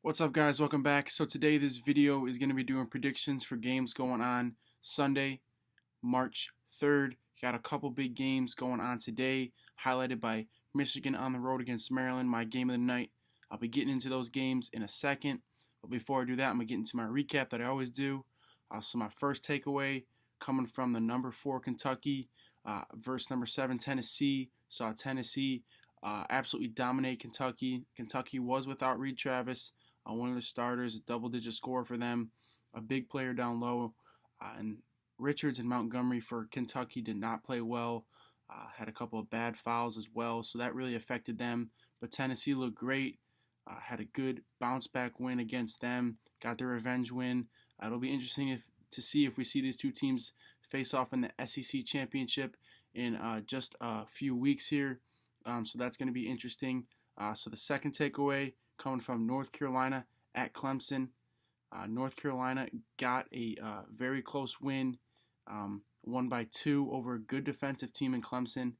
What's up, guys? Welcome back. So today this video is going to be doing predictions for games going on Sunday, March 3rd. Got a couple big games going on today, highlighted by Michigan on the road against Maryland, my game of the night. I'll be getting into those games in a second. But before I do that, I'm going to get into my recap that I always do. So my first takeaway coming from the number 4 Kentucky versus number 7 Tennessee. Saw Tennessee absolutely dominate Kentucky. Kentucky was without Reed Travis. One of the starters, a double-digit score for them, a big player down low, and Richards and Montgomery for Kentucky did not play well, had a couple of bad fouls as well, so that really affected them. But Tennessee looked great, had a good bounce-back win against them, got their revenge win. It'll be interesting to see if we see these two teams face off in the SEC championship in just a few weeks here, so that's going to be interesting. So the second takeaway, coming from North Carolina at Clemson. North Carolina got a very close win, won by 2 over a good defensive team in Clemson.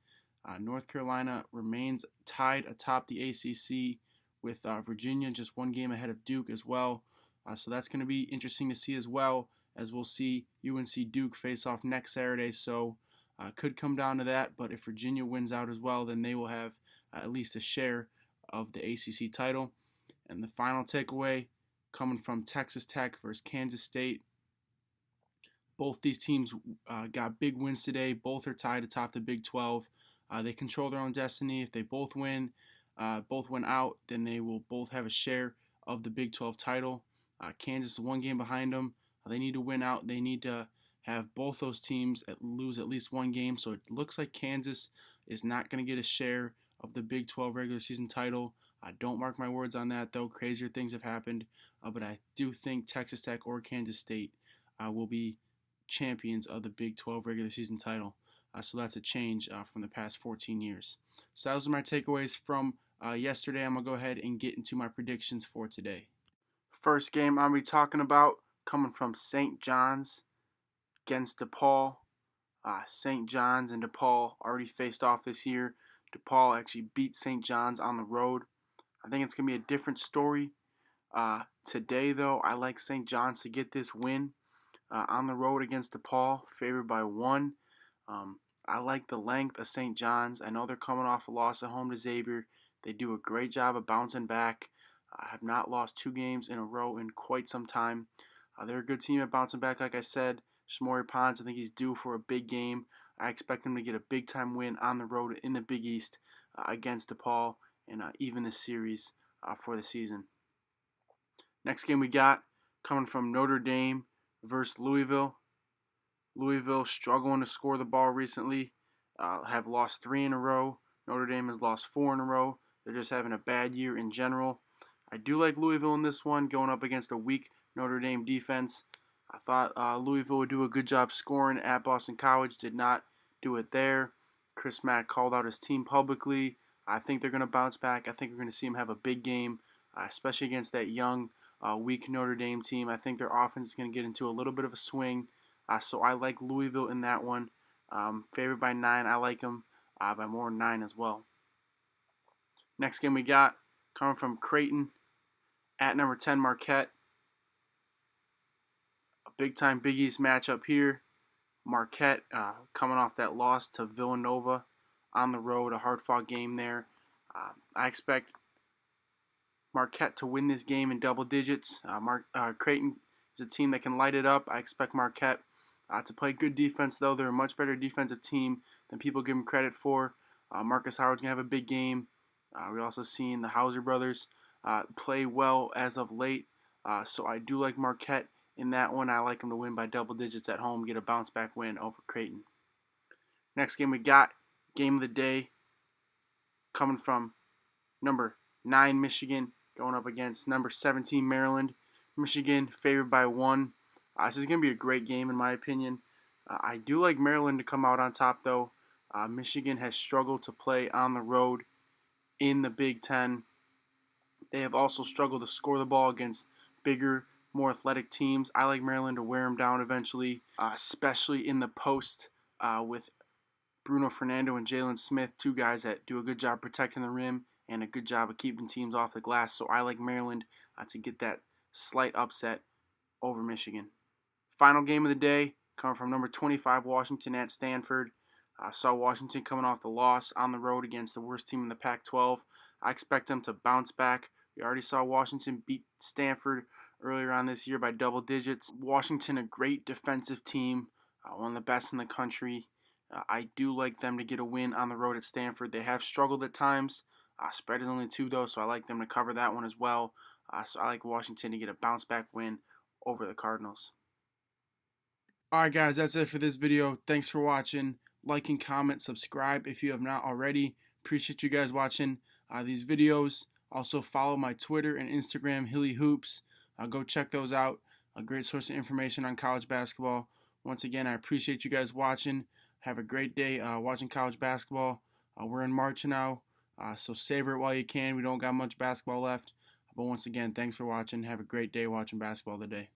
North Carolina remains tied atop the ACC with Virginia just 1 game ahead of Duke as well. So that's going to be interesting to see as well, as we'll see UNC Duke face off next Saturday. So could come down to that, but if Virginia wins out as well, then they will have at least a share of the ACC title. And the final takeaway coming from Texas Tech versus Kansas State. Both these teams got big wins today. Both are tied atop the Big 12. They control their own destiny. If they both win out, then they will both have a share of the Big 12 title. Kansas is 1 game behind them. They need to win out. They need to have both those teams lose at least 1 game. So it looks like Kansas is not going to get a share of the Big 12 regular season title. Don't mark my words on that, though. Crazier things have happened. But I do think Texas Tech or Kansas State will be champions of the Big 12 regular season title. So that's a change from the past 14 years. So those are my takeaways from yesterday. I'm going to go ahead and get into my predictions for today. First game I'm going to be talking about coming from St. John's against DePaul. St. John's and DePaul already faced off this year. DePaul actually beat St. John's on the road. I think it's going to be a different story. Today, though, I like St. John's to get this win on the road against DePaul, favored by 1. I like the length of St. John's. I know they're coming off a loss at home to Xavier. They do a great job of bouncing back. Have not lost 2 games in a row in quite some time. They're a good team at bouncing back, like I said. Shamori Pons, I think he's due for a big game. I expect him to get a big-time win on the road in the Big East against DePaul and even the series for the season. Next game we got coming from Notre Dame versus Louisville. Louisville struggling to score the ball recently. Have lost 3 in a row. Notre Dame has lost 4 in a row. They're just having a bad year in general. I do like Louisville in this one, going up against a weak Notre Dame defense. I thought Louisville would do a good job scoring at Boston College. Did not do it there. Chris Mack called out his team publicly. I think they're going to bounce back. I think we're going to see him have a big game, especially against that young, weak Notre Dame team. I think their offense is going to get into a little bit of a swing. So I like Louisville in that one. Favored by 9. I like them by more than 9 as well. Next game we got coming from Creighton at number 10 Marquette. A big-time Big East matchup here. Marquette coming off that loss to Villanova on the road, a hard-fought game there. I expect Marquette to win this game in double digits. Creighton is a team that can light it up. I expect Marquette to play good defense, though. They're a much better defensive team than people give them credit for. Marcus Howard's going to have a big game. We're also seeing the Hauser brothers play well as of late. So I do like Marquette in that one. I like them to win by double digits at home, get a bounce-back win over Creighton. Next game we got, game of the day, coming from number 9 Michigan, going up against number 17 Maryland. Michigan favored by 1. This is going to be a great game in my opinion. I do like Maryland to come out on top, though. Michigan has struggled to play on the road in the Big Ten. They have also struggled to score the ball against bigger, more athletic teams. I like Maryland to wear them down eventually, especially in the post with Bruno Fernando and Jalen Smith, 2 guys that do a good job protecting the rim and a good job of keeping teams off the glass. So I like Maryland to get that slight upset over Michigan. Final game of the day coming from number 25 Washington at Stanford. I saw Washington coming off the loss on the road against the worst team in the Pac-12. I expect them to bounce back. We already saw Washington beat Stanford earlier on this year by double digits. Washington, a great defensive team, one of the best in the country. I do like them to get a win on the road at Stanford. They have struggled at times. Spread is only 2 though, so I like them to cover that one as well. So I like Washington to get a bounce back win over the Cardinals. Alright guys, that's it for this video. Thanks for watching. Like and comment, subscribe if you have not already. Appreciate you guys watching these videos. Also follow my Twitter and Instagram, Hilly Hoops. Go check those out. A great source of information on college basketball. Once again, I appreciate you guys watching. Have a great day watching college basketball. We're in March now, so savor it while you can. We don't got much basketball left. But once again, thanks for watching. Have a great day watching basketball today.